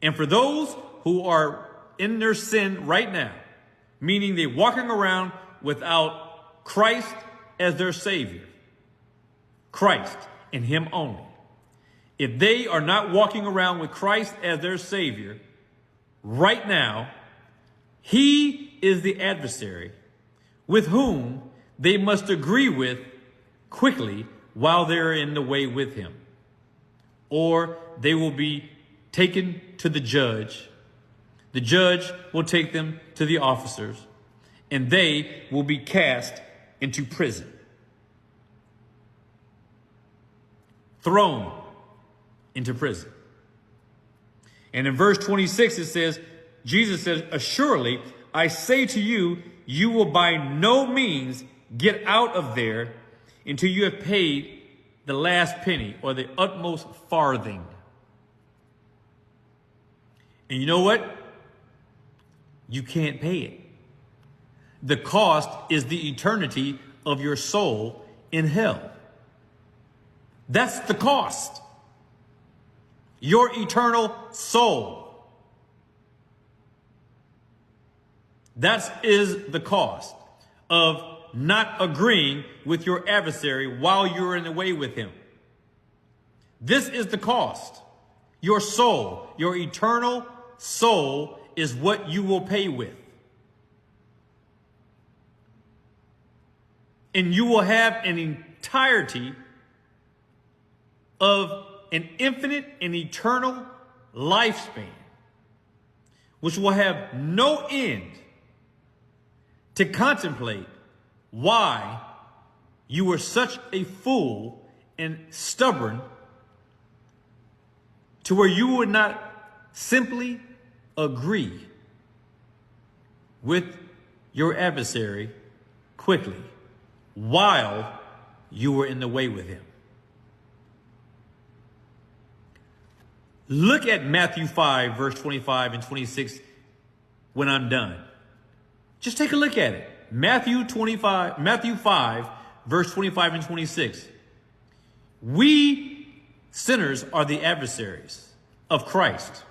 And for those who are in their sin right now, meaning they're walking around without Christ as their Savior, Christ and Him only. If they are not walking around with Christ as their Savior right now, He is the adversary with whom they must agree with quickly while they're in the way with Him. Or they will be taken to the judge. The judge will take them to the officers, and they will be cast into prison. Thrown into prison. And in verse 26, it says, Jesus says, "Assuredly, I say to you, you will by no means get out of there until you have paid the last penny," or the utmost farthing. And you know what? You can't pay it. The cost is the eternity of your soul in hell. That's the cost. Your eternal soul. That is the cost of not agreeing with your adversary while you're in the way with him. This is the cost. Your soul, your eternal soul is what you will pay with. And you will have an entirety of an infinite and eternal lifespan, which will have no end, to contemplate why you were such a fool and stubborn to where you would not simply agree with your adversary quickly while you were in the way with him. Look at Matthew 5, verse 25 and 26 when I'm done. Just take a look at it. Matthew 5, verse 25 and 26. We sinners are the adversaries of Christ.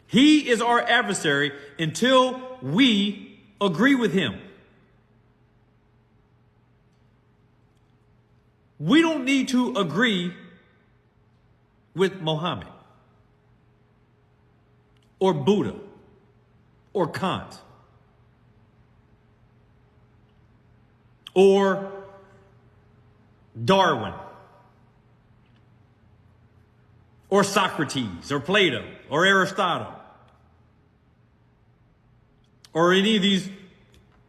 He is our adversary until we agree with him. We don't need to agree with Muhammad or Buddha or Kant or Darwin or Socrates or Plato or Aristotle or any of these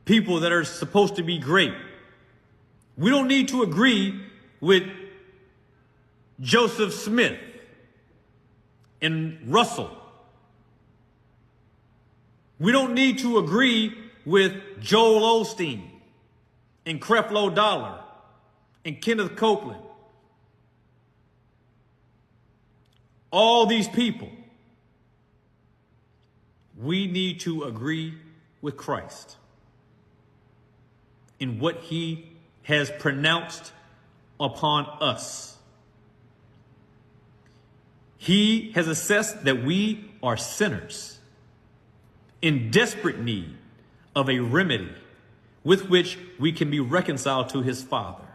people that are supposed to be great. We don't need to agree with Joseph Smith and Russell. We don't need to agree with Joel Osteen and Creflo Dollar and Kenneth Copeland. All these people. We need to agree with Christ in what he has pronounced upon us. He has assessed that we are sinners in desperate need of a remedy with which we can be reconciled to his Father.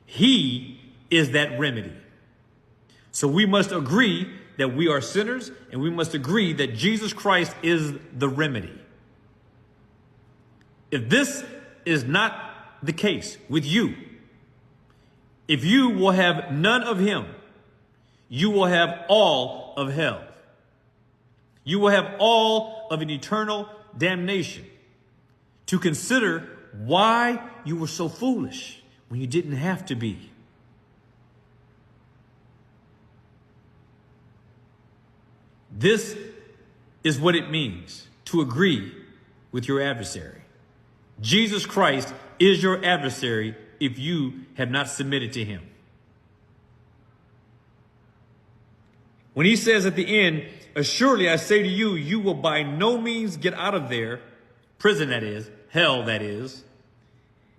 He is that remedy. So we must agree that we are sinners, and we must agree that Jesus Christ is the remedy. If this is not the case with you, if you will have none of him, you will have all of hell. You will have all of an eternal damnation. To consider why you were so foolish when you didn't have to be. This is what it means to agree with your adversary. Jesus Christ is your adversary if you have not submitted to him. When he says at the end, "Assuredly I say to you, you will by no means get out of there," prison that is, hell that is,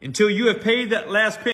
until you have paid that last penny.